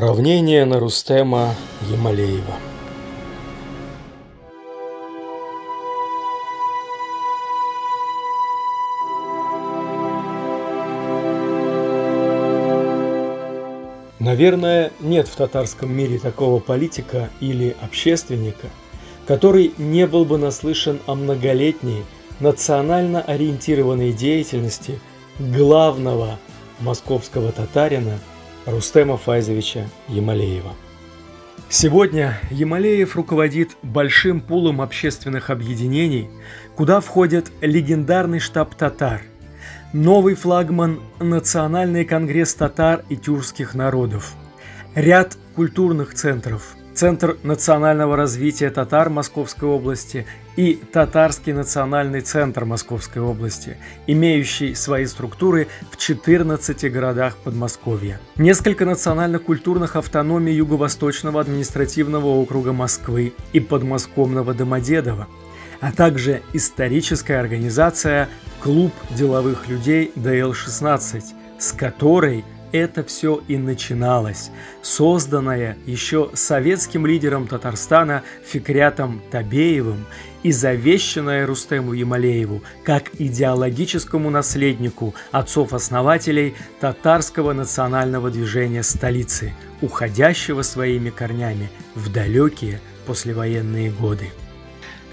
Равнение на Рустема Ямалеева. Наверное, нет в татарском мире такого политика или общественника, который не был бы наслышан о многолетней национально ориентированной деятельности главного московского татарина Рустема Файзовича Ямалеева. Сегодня Ямалеев руководит большим пулом общественных объединений, куда входит легендарный штаб татар, новый флагман Национальный конгресс татар и тюркских народов, ряд культурных центров, Центр национального развития татар Московской области и Татарский национальный центр Московской области, имеющий свои структуры в 14 городах Подмосковья. Несколько национально-культурных автономий Юго-Восточного административного округа Москвы и подмосковного Домодедово, а также историческая организация «Клуб деловых людей ДЛ-16», с которой это все и начиналось, созданное еще советским лидером Татарстана Фикрятом Табеевым и завещанное Рустему Ямалееву как идеологическому наследнику отцов-основателей татарского национального движения столицы, уходящего своими корнями в далекие послевоенные годы.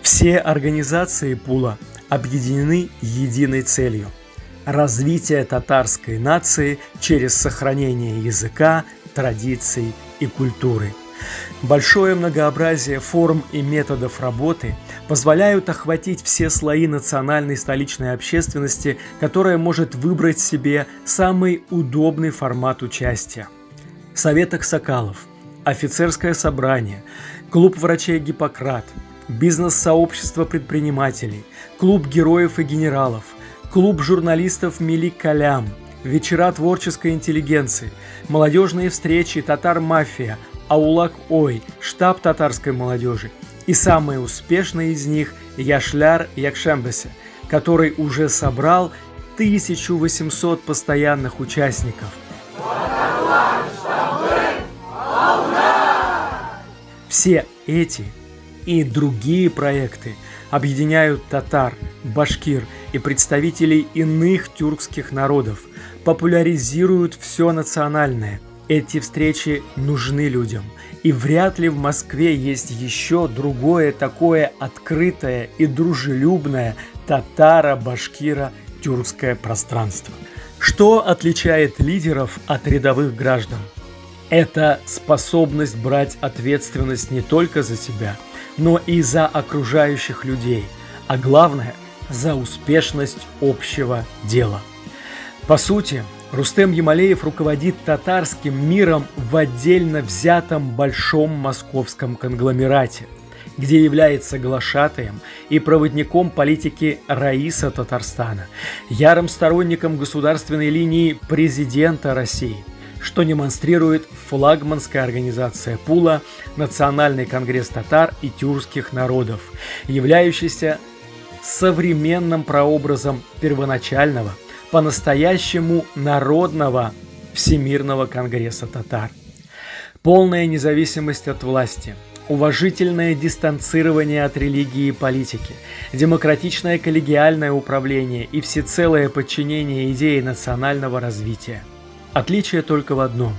Все организации пула объединены единой целью – развитие татарской нации через сохранение языка, традиций и культуры. Большое многообразие форм и методов работы позволяют охватить все слои национальной столичной общественности, которая может выбрать себе самый удобный формат участия. Совет Аксакалов, офицерское собрание, клуб врачей Гиппократ, бизнес-сообщество предпринимателей, клуб героев и генералов, клуб журналистов Милик Калям, вечера творческой интеллигенции, молодежные встречи «Татар-мафия», «Аулак-Ой», штаб татарской молодежи и самый успешный из них «Яшляр Якшембесе», который уже собрал 1800 постоянных участников. Все эти и другие проекты объединяют татар, башкир и представителей иных тюркских народов, популяризируют все национальное. Эти встречи нужны людям, и вряд ли в Москве есть еще другое такое открытое и дружелюбное татаро-башкиро-тюркское пространство. Что отличает лидеров от рядовых граждан? Это способность брать ответственность не только за себя, но и за окружающих людей, а главное – за успешность общего дела. По сути, Рустем Ямалеев руководит татарским миром в отдельно взятом большом московском конгломерате, где является глашатаем и проводником политики Раиса Татарстана, ярым сторонником государственной линии президента России, что демонстрирует флагманская организация пула Национальный конгресс татар и тюркских народов, являющийся современным прообразом первоначального, по-настоящему народного Всемирного конгресса татар. Полная независимость от власти, уважительное дистанцирование от религии и политики, демократичное коллегиальное управление и всецелое подчинение идее национального развития. Отличие только в одном.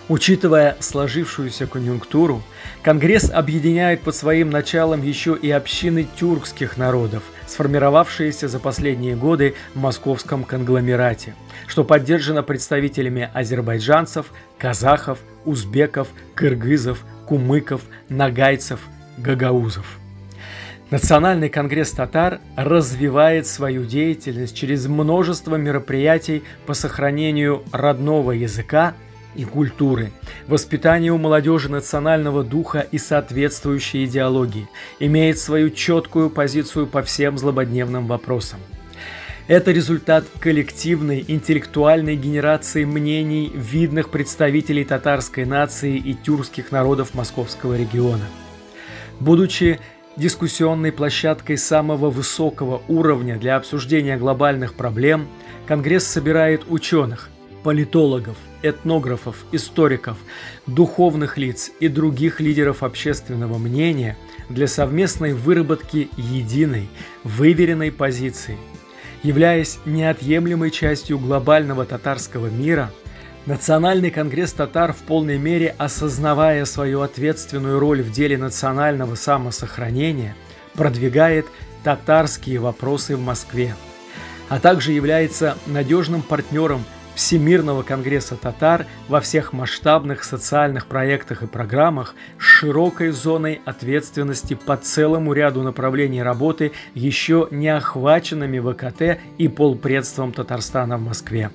Учитывая сложившуюся конъюнктуру, Конгресс объединяет под своим началом еще и общины тюркских народов, сформировавшиеся за последние годы в московском конгломерате, что поддержано представителями азербайджанцев, казахов, узбеков, кыргызов, кумыков, нагайцев, гагаузов. Национальный конгресс татар развивает свою деятельность через множество мероприятий по сохранению родного языка и культуры, воспитанию молодежи национального духа и соответствующей идеологии, имеет свою четкую позицию по всем злободневным вопросам. Это результат коллективной интеллектуальной генерации мнений видных представителей татарской нации и тюркских народов московского региона. Будучи дискуссионной площадкой самого высокого уровня для обсуждения глобальных проблем, Конгресс собирает ученых, политологов, этнографов, историков, духовных лиц и других лидеров общественного мнения для совместной выработки единой, выверенной позиции. Являясь неотъемлемой частью глобального татарского мира, Национальный конгресс татар, в полной мере осознавая свою ответственную роль в деле национального самосохранения, продвигает татарские вопросы в Москве, а также является надежным партнером Всемирного конгресса татар во всех масштабных социальных проектах и программах с широкой зоной ответственности по целому ряду направлений работы, еще не охваченными ВКТ и полпредством Татарстана в Москве.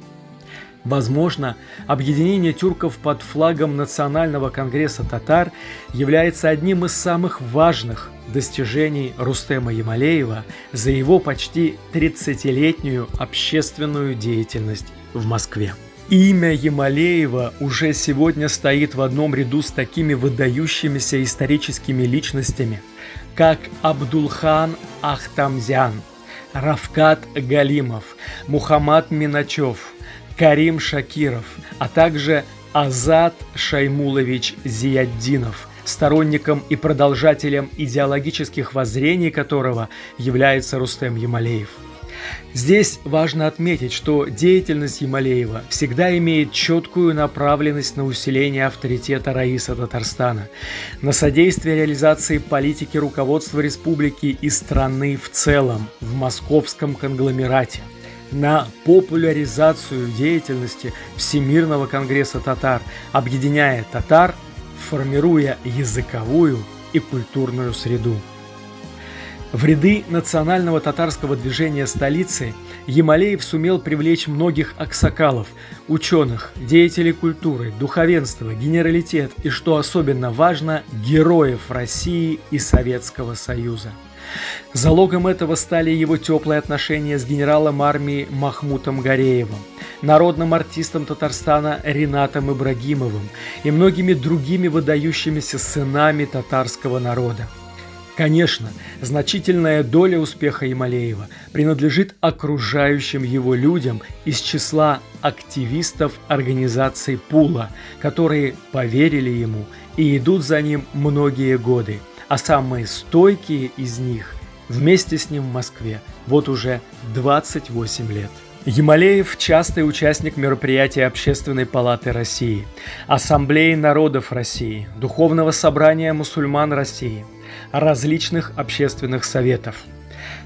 Возможно, объединение тюрков под флагом Национального конгресса татар является одним из самых важных достижений Рустема Ямалеева за его почти 30-летнюю общественную деятельность в Москве. Имя Ямалеева уже сегодня стоит в одном ряду с такими выдающимися историческими личностями, как Абдулхан Ахтамзян, Равкат Галимов, Мухаммад Миначев, Карим Шакиров, а также Азат Шаймулович Зияддинов, сторонником и продолжателем идеологических воззрений которого является Рустем Ямалеев. Здесь важно отметить, что деятельность Ямалеева всегда имеет четкую направленность на усиление авторитета Раиса Татарстана, на содействие реализации политики руководства республики и страны в целом в московском конгломерате, на популяризацию деятельности Всемирного конгресса татар, объединяя татар, формируя языковую и культурную среду. В ряды национального татарского движения столицы Ямалеев сумел привлечь многих аксакалов, ученых, деятелей культуры, духовенства, генералитет и, что особенно важно, героев России и Советского Союза. Залогом этого стали его теплые отношения с генералом армии Махмутом Гареевым, народным артистом Татарстана Ринатом Ибрагимовым и многими другими выдающимися сынами татарского народа. Конечно, значительная доля успеха Ямалеева принадлежит окружающим его людям из числа активистов организации Пула, которые поверили ему и идут за ним многие годы, а самые стойкие из них вместе с ним в Москве вот уже 28 лет. Ямалеев – частый участник мероприятий Общественной палаты России, Ассамблеи народов России, Духовного собрания мусульман России, различных общественных советов.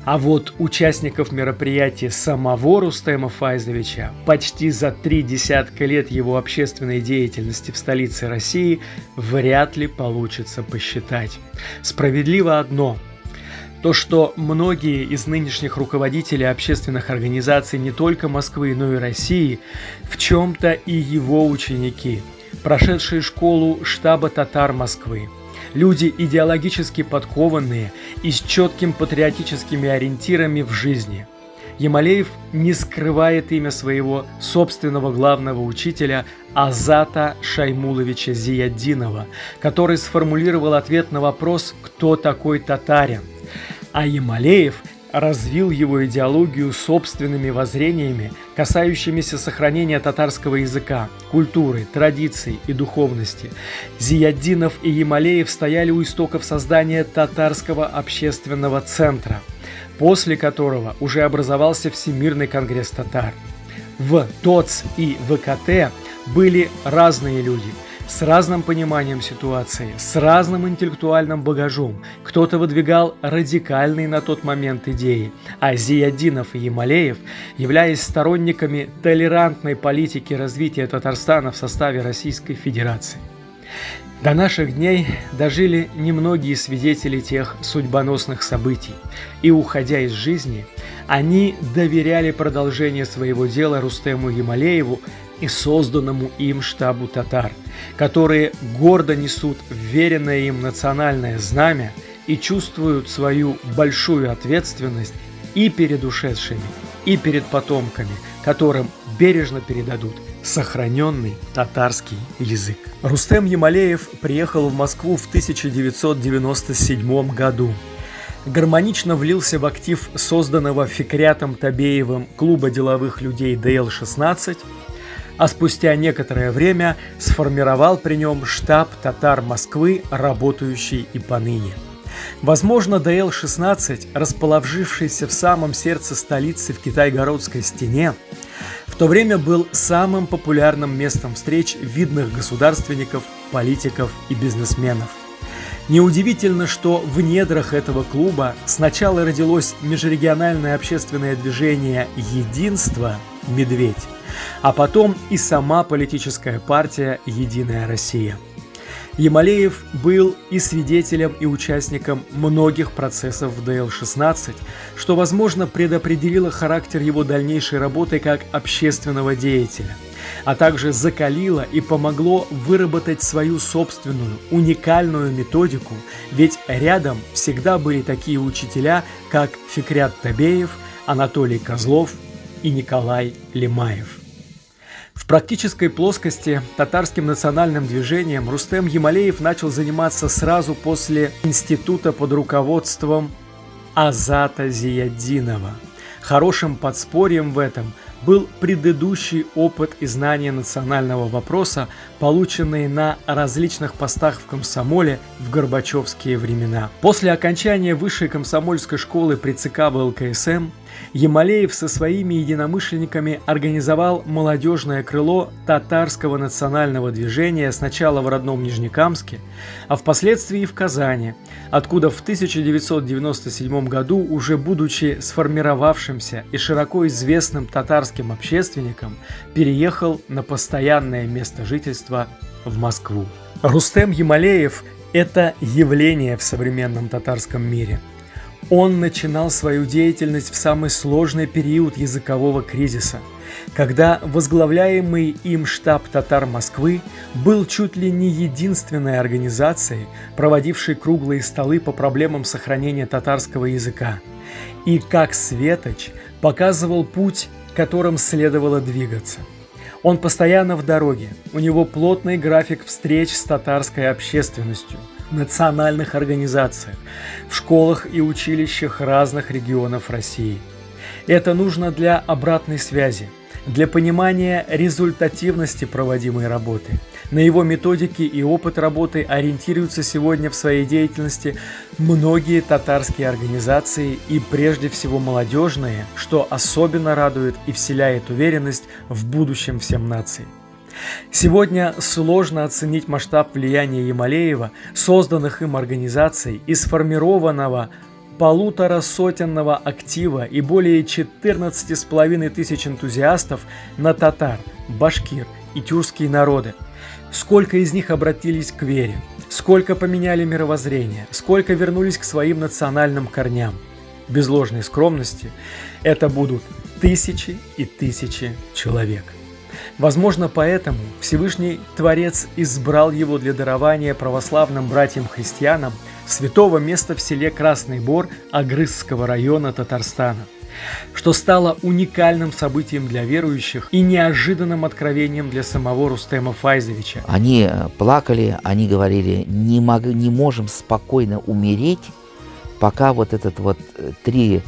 А вот участников мероприятий самого Рустема Файзовича почти за 30 лет его общественной деятельности в столице России вряд ли получится посчитать. Справедливо одно – то, что многие из нынешних руководителей общественных организаций не только Москвы, но и России в чем-то и его ученики, прошедшие школу штаба татар Москвы, люди идеологически подкованные и с четким патриотическими ориентирами в жизни. Ямалеев не скрывает имя своего собственного главного учителя Азата Шаймуловича Зияддинова, который сформулировал ответ на вопрос «Кто такой татарин?». А Ямалеев развил его идеологию собственными воззрениями, касающимися сохранения татарского языка, культуры, традиций и духовности. Зияддинов и Ямалеев стояли у истоков создания татарского общественного центра, после которого уже образовался Всемирный конгресс татар. В ТОЦ и ВКТ были разные люди, с разным пониманием ситуации, с разным интеллектуальным багажом. Кто-то выдвигал радикальные на тот момент идеи, а Зияддинов и Ямалеев, являясь сторонниками толерантной политики развития Татарстана в составе Российской Федерации. До наших дней дожили немногие свидетели тех судьбоносных событий, и, уходя из жизни, они доверяли продолжение своего дела Рустему Ямалееву и созданному им штабу татар, которые гордо несут вверенное им национальное знамя и чувствуют свою большую ответственность и перед ушедшими, и перед потомками, которым бережно передадут сохраненный татарский язык. Рустем Ямалеев приехал в Москву в 1997 году. Гармонично влился в актив созданного Фикрятом Табеевым клуба деловых людей ДЛ-16, а спустя некоторое время сформировал при нем штаб татар Москвы, работающий и поныне. Возможно, ДЛ-16, расположившийся в самом сердце столицы в Китай-городской стене, в то время был самым популярным местом встреч видных государственников, политиков и бизнесменов. Неудивительно, что в недрах этого клуба сначала родилось межрегиональное общественное движение «Единство» «Медведь», а потом и сама политическая партия «Единая Россия». Ямалеев был и свидетелем, и участником многих процессов в ДЛ-16, что, возможно, предопределило характер его дальнейшей работы как общественного деятеля, а также закалило и помогло выработать свою собственную, уникальную методику, ведь рядом всегда были такие учителя, как Фикрят Табеев, Анатолий Козлов и Николай Лемаев. В практической плоскости татарским национальным движением Рустем Ямалеев начал заниматься сразу после института под руководством Азата Зияддинова. Хорошим подспорьем в этом был предыдущий опыт и знания национального вопроса, полученные на различных постах в комсомоле в горбачевские времена. После окончания высшей комсомольской школы при ЦК ВЛКСМ Ямалеев со своими единомышленниками организовал молодежное крыло татарского национального движения сначала в родном Нижнекамске, а впоследствии и в Казани, откуда в 1997 году, уже будучи сформировавшимся и широко известным татарским общественником, переехал на постоянное место жительства в Москву. Рустем Ямалеев – это явление в современном татарском мире. Он начинал свою деятельность в самый сложный период языкового кризиса, когда возглавляемый им штаб татар Москвы был чуть ли не единственной организацией, проводившей круглые столы по проблемам сохранения татарского языка, и как светоч показывал путь, которым следовало двигаться. Он постоянно в дороге, у него плотный график встреч с татарской общественностью, национальных организациях, в школах и училищах разных регионов России. Это нужно для обратной связи, для понимания результативности проводимой работы. На его методики и опыт работы ориентируются сегодня в своей деятельности многие татарские организации и прежде всего молодежные, что особенно радует и вселяет уверенность в будущем всем наций. Сегодня сложно оценить масштаб влияния Ямалеева, созданных им организаций и сформированного 150-сотенного актива и более 14,5 тысяч энтузиастов на татар, башкир и тюркские народы. Сколько из них обратились к вере, сколько поменяли мировоззрение, сколько вернулись к своим национальным корням. Без ложной скромности, это будут тысячи и тысячи человек. Возможно, поэтому Всевышний Творец избрал его для дарования православным братьям-христианам святого места в селе Красный Бор Агрызского района Татарстана, что стало уникальным событием для верующих и неожиданным откровением для самого Рустема Файзовича. Они плакали, они говорили, не можем спокойно умереть, пока вот этот вот 3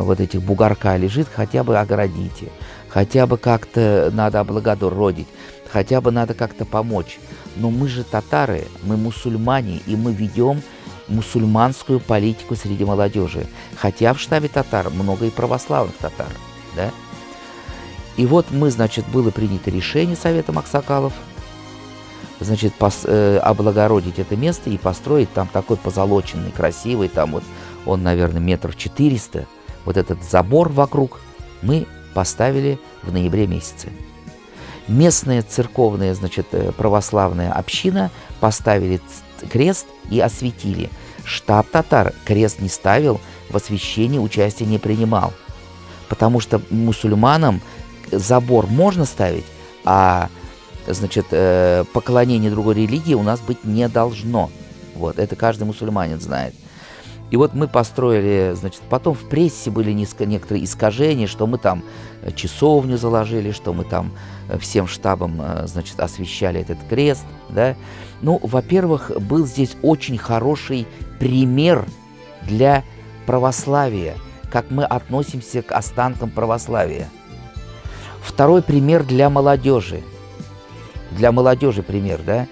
вот этих бугорка лежит, хотя бы огородите. Хотя бы как-то надо облагородить, хотя бы надо как-то помочь. Но мы же татары, мы мусульмане, и мы ведем мусульманскую политику среди молодежи. Хотя в штабе татар много и православных татар, да? И вот мы, значит, было принято решение Советом Аксакалов, значит, облагородить это место и построить там такой позолоченный, красивый, там вот он, наверное, 400 метров, вот этот забор вокруг мы поставили в ноябре месяце. Местная церковная, значит, православная община поставили крест и осветили. Штаб татар крест не ставил, в освящении участия не принимал. Потому что мусульманам забор можно ставить, а, значит, поклонение другой религии у нас быть не должно. Вот, это каждый мусульманин знает. И вот мы построили, значит, потом в прессе были некоторые искажения, что мы там часовню заложили, что мы там всем штабом, значит, освещали этот крест, да. Ну, во-первых, был здесь очень хороший пример для православия, как мы относимся к останкам православия. Второй пример для молодежи. Для молодежи пример, да?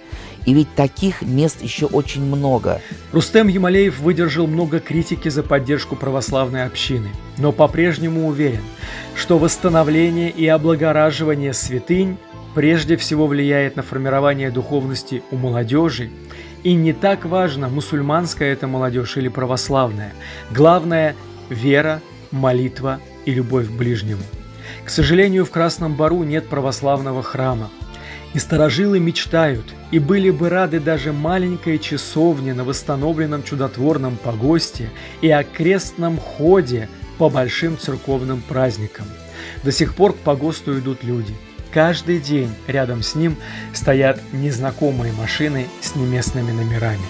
И ведь таких мест еще очень много. Рустем Ямалеев выдержал много критики за поддержку православной общины, но по-прежнему уверен, что восстановление и облагораживание святынь прежде всего влияет на формирование духовности у молодежи, и не так важно, мусульманская это молодежь или православная. Главное – вера, молитва и любовь к ближнему. К сожалению, в Красном Бару нет православного храма. И старожилы мечтают, и были бы рады даже маленькой часовне на восстановленном чудотворном погосте и окрестном ходе по большим церковным праздникам. До сих пор к погосту идут люди. Каждый день рядом с ним стоят незнакомые машины с неместными номерами.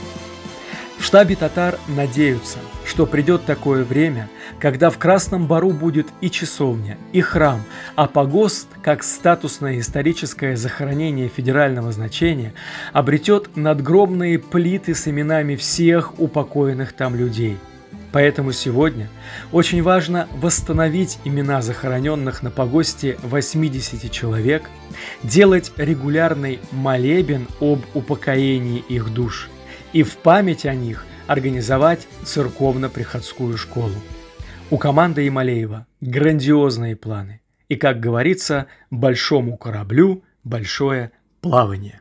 В штабе татар надеются, что придет такое время, когда в Красном Бару будет и часовня, и храм, а погост, как статусное историческое захоронение федерального значения, обретет надгробные плиты с именами всех упокоенных там людей. Поэтому сегодня очень важно восстановить имена захороненных на погосте 80 человек, делать регулярный молебен об упокоении их душ и в память о них организовать церковно-приходскую школу. У команды Ямалеева грандиозные планы. И, как говорится, большому кораблю большое плавание.